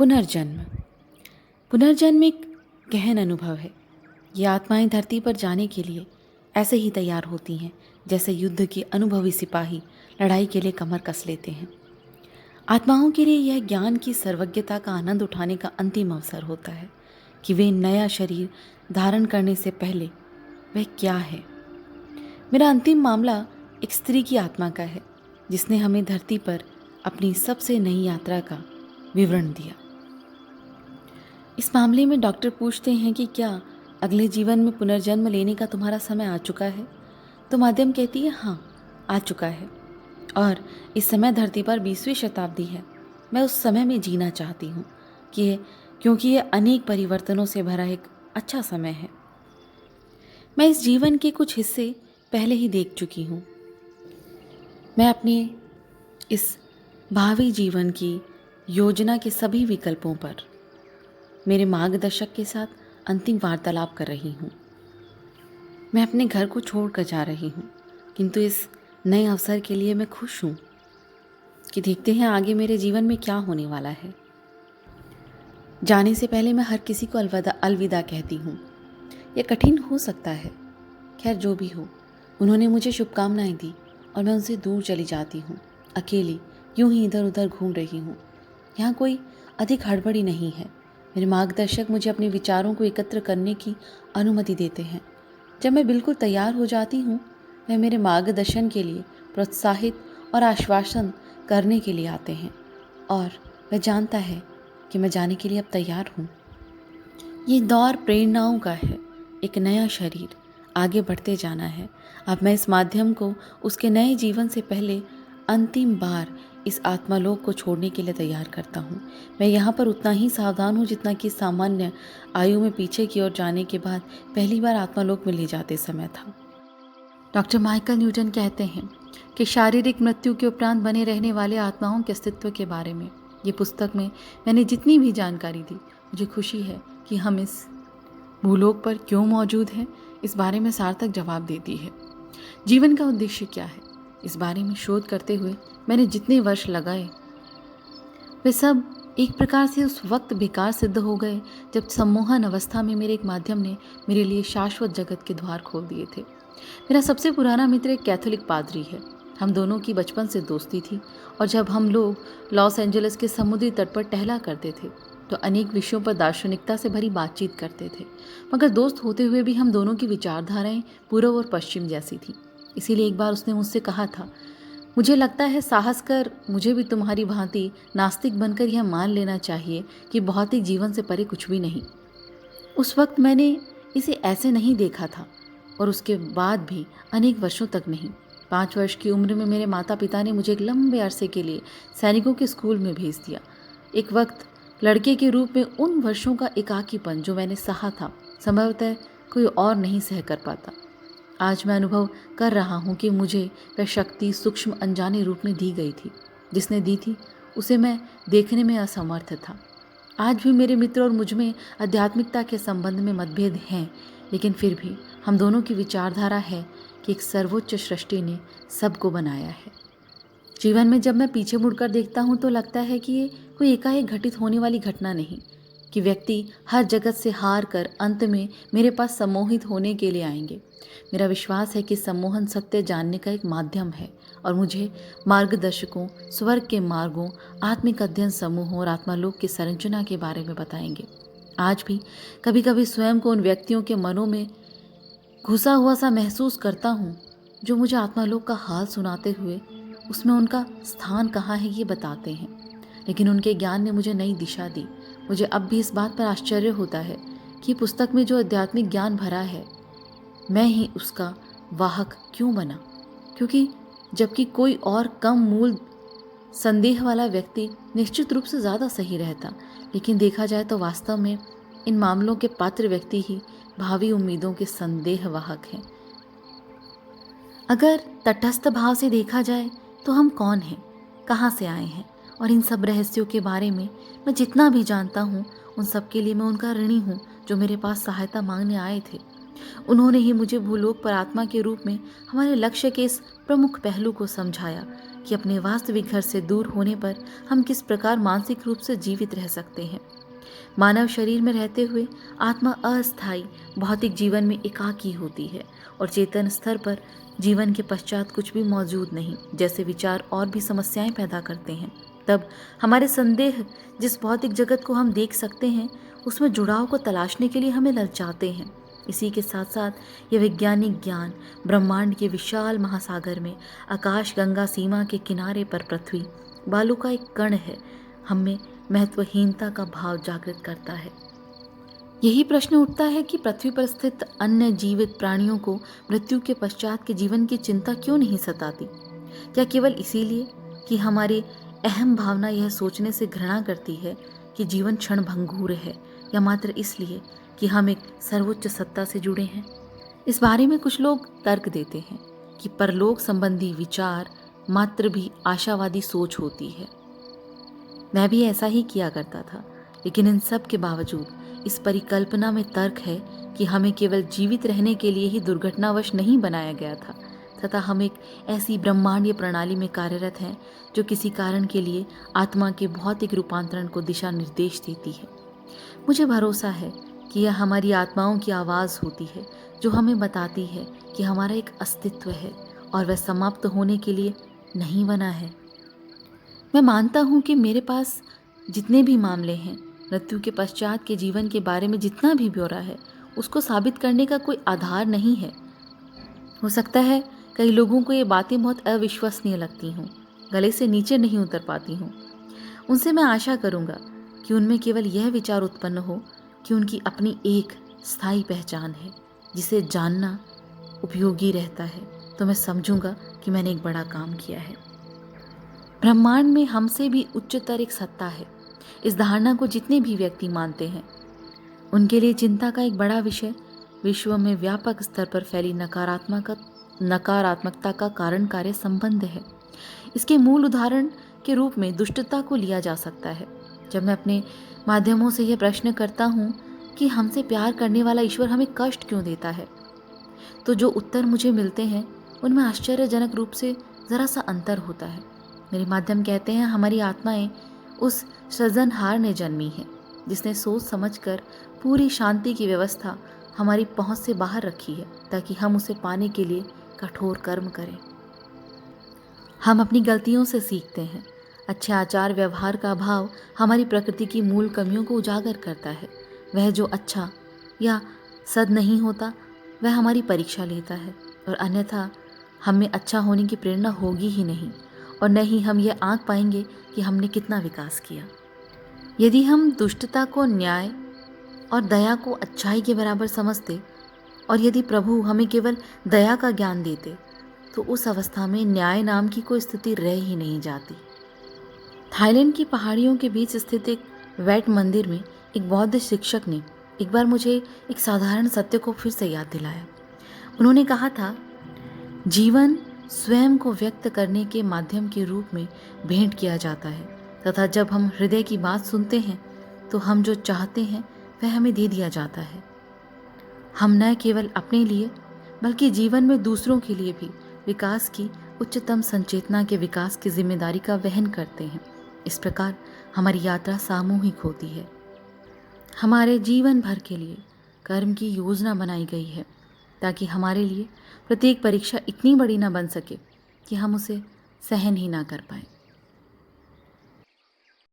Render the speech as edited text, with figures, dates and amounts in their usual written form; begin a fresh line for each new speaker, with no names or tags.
पुनर्जन्म। पुनर्जन्म एक गहन अनुभव है। ये आत्माएं धरती पर जाने के लिए ऐसे ही तैयार होती हैं जैसे युद्ध के अनुभवी सिपाही लड़ाई के लिए कमर कस लेते हैं। आत्माओं के लिए यह ज्ञान की सर्वज्ञता का आनंद उठाने का अंतिम अवसर होता है कि वे नया शरीर धारण करने से पहले वह क्या है। मेरा अंतिम मामला एक स्त्री की आत्मा का है जिसने हमें धरती पर अपनी सबसे नई यात्रा का विवरण दिया। इस मामले में डॉक्टर पूछते हैं कि क्या अगले जीवन में पुनर्जन्म लेने का तुम्हारा समय आ चुका है? तो माध्यम कहती है हाँ, आ चुका है और इस समय धरती पर 20वीं शताब्दी है। मैं उस समय में जीना चाहती हूँ क्योंकि ये अनेक परिवर्तनों से भरा एक अच्छा समय है। मैं इस जीवन के कुछ हिस्से पहले ही देख चुकी हूँ। मैं अपने इस भावी जीवन की योजना के सभी विकल्पों पर मेरे मार्गदर्शक के साथ अंतिम वार्तालाप कर रही हूँ। मैं अपने घर को छोड़कर जा रही हूँ, किंतु इस नए अवसर के लिए मैं खुश हूँ कि देखते हैं आगे मेरे जीवन में क्या होने वाला है। जाने से पहले मैं हर किसी को अलविदा कहती हूँ। यह कठिन हो सकता है, खैर जो भी हो। उन्होंने मुझे शुभकामनाएं दी और मैं उनसे दूर चली जाती हूँ, अकेली यूं ही इधर उधर घूम रही हूँ। यहाँ कोई अधिक हड़बड़ी नहीं है। मेरे मार्गदर्शक मुझे अपने विचारों को एकत्र करने की अनुमति देते हैं। जब मैं बिल्कुल तैयार हो जाती हूँ, वह मेरे मार्गदर्शन के लिए प्रोत्साहित और आश्वासन करने के लिए आते हैं और वह जानता है कि मैं जाने के लिए अब तैयार हूँ। ये दौर प्रेरणाओं का है, एक नया शरीर, आगे बढ़ते जाना है। अब मैं इस माध्यम को उसके नए जीवन से पहले अंतिम बार इस आत्मालोक को छोड़ने के लिए तैयार करता हूँ। मैं यहाँ पर उतना ही सावधान हूँ जितना कि सामान्य आयु में पीछे की ओर जाने के बाद पहली बार आत्मालोक में ले जाते समय था। डॉक्टर माइकल न्यूटन कहते हैं कि शारीरिक मृत्यु के उपरांत बने रहने वाले आत्माओं के अस्तित्व के बारे में ये पुस्तक में मैंने जितनी भी जानकारी दी, मुझे खुशी है कि हम इस भूलोक पर क्यों मौजूद हैं, इस बारे में सार्थक जवाब देती है। जीवन का उद्देश्य क्या है, इस बारे में शोध करते हुए मैंने जितने वर्ष लगाए वे सब एक प्रकार से उस वक्त बेकार सिद्ध हो गए जब सम्मोहन अवस्था में मेरे एक माध्यम ने मेरे लिए शाश्वत जगत के द्वार खोल दिए थे। मेरा सबसे पुराना मित्र एक कैथोलिक पादरी है। हम दोनों की बचपन से दोस्ती थी और जब हम लोग लॉस एंजलिस के समुद्री तट पर टहला करते थे तो अनेक विषयों पर दार्शनिकता से भरी बातचीत करते थे, मगर दोस्त होते हुए भी हम दोनों की विचारधाराएं पूर्व और पश्चिम जैसी थी। इसीलिए एक बार उसने मुझसे कहा था, मुझे लगता है साहस कर मुझे भी तुम्हारी भांति नास्तिक बनकर यह मान लेना चाहिए कि भौतिक जीवन से परे कुछ भी नहीं। उस वक्त मैंने इसे ऐसे नहीं देखा था और उसके बाद भी अनेक वर्षों तक नहीं। 5 वर्ष की उम्र में मेरे माता पिता ने मुझे एक लंबे अरसे के लिए सैनिकों के स्कूल में भेज दिया। एक वक्त लड़के के रूप में उन वर्षों का एकाकीपन जो मैंने सहा था, संभवतः कोई और नहीं सह कर पाता। आज मैं अनुभव कर रहा हूँ कि मुझे वह शक्ति सूक्ष्म अनजाने रूप में दी गई थी। जिसने दी थी उसे मैं देखने में असमर्थ था। आज भी मेरे मित्र और मुझ में आध्यात्मिकता के संबंध में मतभेद हैं, लेकिन फिर भी हम दोनों की विचारधारा है कि एक सर्वोच्च सृष्टि ने सबको बनाया है। जीवन में जब मैं पीछे मुड़कर देखता हूँ तो लगता है कि ये कोई एकाएक घटित होने वाली घटना नहीं, कि व्यक्ति हर जगत से हार कर अंत में मेरे पास सम्मोहित होने के लिए आएंगे। मेरा विश्वास है कि सम्मोहन सत्य जानने का एक माध्यम है और मुझे मार्गदर्शकों, स्वर्ग के मार्गों, आत्मिक अध्ययन समूहों और आत्मालोक की संरचना के बारे में बताएंगे। आज भी कभी कभी स्वयं को उन व्यक्तियों के मनों में घुसा हुआ सा महसूस करता हूँ जो मुझे आत्मालोक का हाल सुनाते हुए उसमें उनका स्थान कहाँ है ये बताते हैं, लेकिन उनके ज्ञान ने मुझे नई दिशा दी। मुझे अब भी इस बात पर आश्चर्य होता है कि पुस्तक में जो आध्यात्मिक ज्ञान भरा है, मैं ही उसका वाहक क्यों बना, क्योंकि जबकि कोई और कम मूल संदेह वाला व्यक्ति निश्चित रूप से ज़्यादा सही रहता, लेकिन देखा जाए तो वास्तव में इन मामलों के पात्र व्यक्ति ही भावी उम्मीदों के संदेह वाहक हैं। अगर तटस्थ भाव से देखा जाए तो हम कौन हैं, कहाँ से आए हैं, और इन सब रहस्यों के बारे में मैं जितना भी जानता हूँ उन सब के लिए मैं उनका ऋणी हूँ जो मेरे पास सहायता मांगने आए थे। उन्होंने ही मुझे भूलोक पर आत्मा के रूप में हमारे लक्ष्य के इस प्रमुख पहलू को समझाया कि अपने वास्तविक घर से दूर होने पर हम किस प्रकार मानसिक रूप से जीवित रह सकते हैं। मानव शरीर में रहते हुए आत्मा अस्थायी भौतिक जीवन में एकाकी होती है और चेतन स्तर पर जीवन के पश्चात कुछ भी मौजूद नहीं, जैसे विचार और भी समस्याएं पैदा करते हैं। तब हमारे संदेह जिस भौतिक जगत को हम देख सकते हैं उसमें जुड़ाव को तलाशने के लिए हमें ललचाते हैं। इसी के साथ साथ यह वैज्ञानिक ज्ञान ब्रह्मांड के विशाल महासागर में आकाश गंगा सीमा के किनारे पर पृथ्वी बालू का एक कण है, हमें महत्वहीनता का भाव जागृत करता है। यही प्रश्न उठता है कि पृथ्वी पर स्थित अन्य जीवित प्राणियों को मृत्यु के पश्चात के जीवन की चिंता क्यों नहीं सताती? क्या केवल इसीलिए कि हमारी अहम भावना यह सोचने से घृणा करती है कि जीवन क्षण भंगुर है, या मात्र इसलिए कि हम एक सर्वोच्च सत्ता से जुड़े हैं? इस बारे में कुछ लोग तर्क देते हैं कि परलोक संबंधी विचार मात्र भी आशावादी सोच होती है। मैं भी ऐसा ही किया करता था, लेकिन इन सब के बावजूद इस परिकल्पना में तर्क है कि हमें केवल जीवित रहने के लिए ही दुर्घटनावश नहीं बनाया गया था, तथा हम एक ऐसी ब्रह्मांडीय प्रणाली में कार्यरत हैं जो किसी कारण के लिए आत्मा के भौतिक रूपांतरण को दिशा निर्देश देती है। मुझे भरोसा है कि यह हमारी आत्माओं की आवाज़ होती है जो हमें बताती है कि हमारा एक अस्तित्व है और वह समाप्त होने के लिए नहीं बना है। मैं मानता हूँ कि मेरे पास जितने भी मामले हैं, मृत्यु के पश्चात के जीवन के बारे में जितना भी ब्यौरा है, उसको साबित करने का कोई आधार नहीं है। हो सकता है कई लोगों को ये बातें बहुत अविश्वसनीय लगती हों, गले से नीचे नहीं उतर पाती हों। उनसे मैं आशा करूँगा कि उनमें केवल यह विचार उत्पन्न हो कि उनकी अपनी एक स्थायी पहचान है जिसे जानना उपयोगी रहता है, तो मैं समझूंगा कि मैंने एक बड़ा काम किया है। ब्रह्मांड में हमसे भी उच्चतर एक सत्ता है। इस धारणा को जितने भी व्यक्ति मानते हैं उनके लिए चिंता का एक बड़ा विषय विश्व में व्यापक स्तर पर फैली नकारात्मकता का कारण कार्य संबंध है। इसके मूल उदाहरण के रूप में दुष्टता को लिया जा सकता है। जब मैं अपने माध्यमों से यह प्रश्न करता हूँ कि हमसे प्यार करने वाला ईश्वर हमें कष्ट क्यों देता है, तो जो उत्तर मुझे मिलते हैं उनमें आश्चर्यजनक रूप से ज़रा सा अंतर होता है। मेरे माध्यम कहते हैं हमारी आत्माएं उस सृजनहार ने जन्मी हैं जिसने सोच समझकर पूरी शांति की व्यवस्था हमारी पहुंच से बाहर रखी है ताकि हम उसे पाने के लिए कठोर कर्म करें। हम अपनी गलतियों से सीखते हैं। अच्छे आचार व्यवहार का भाव हमारी प्रकृति की मूल कमियों को उजागर करता है। वह जो अच्छा या सद नहीं होता वह हमारी परीक्षा लेता है, और अन्यथा हमें अच्छा होने की प्रेरणा होगी ही नहीं, और न ही हम ये आंक पाएंगे कि हमने कितना विकास किया। यदि हम दुष्टता को न्याय और दया को अच्छाई के बराबर समझते, और यदि प्रभु हमें केवल दया का ज्ञान देते, तो उस अवस्था में न्याय नाम की कोई स्थिति रह ही नहीं जाती। थाईलैंड की पहाड़ियों के बीच स्थित एक वैट मंदिर में एक बौद्ध शिक्षक ने एक बार मुझे एक साधारण सत्य को फिर से याद दिलाया। उन्होंने कहा था, जीवन स्वयं को व्यक्त करने के माध्यम के रूप में भेंट किया जाता है, तथा जब हम हृदय की बात सुनते हैं तो हम जो चाहते हैं वह हमें दे दिया जाता है। हम न केवल अपने लिए बल्कि जीवन में दूसरों के लिए भी विकास की उच्चतम संचेतना के विकास की जिम्मेदारी का वहन करते हैं। इस प्रकार हमारी यात्रा सामूहिक होती है। हमारे जीवन भर के लिए कर्म की योजना बनाई गई है ताकि हमारे लिए प्रत्येक परीक्षा इतनी बड़ी ना बन सके कि हम उसे सहन ही ना कर पाए।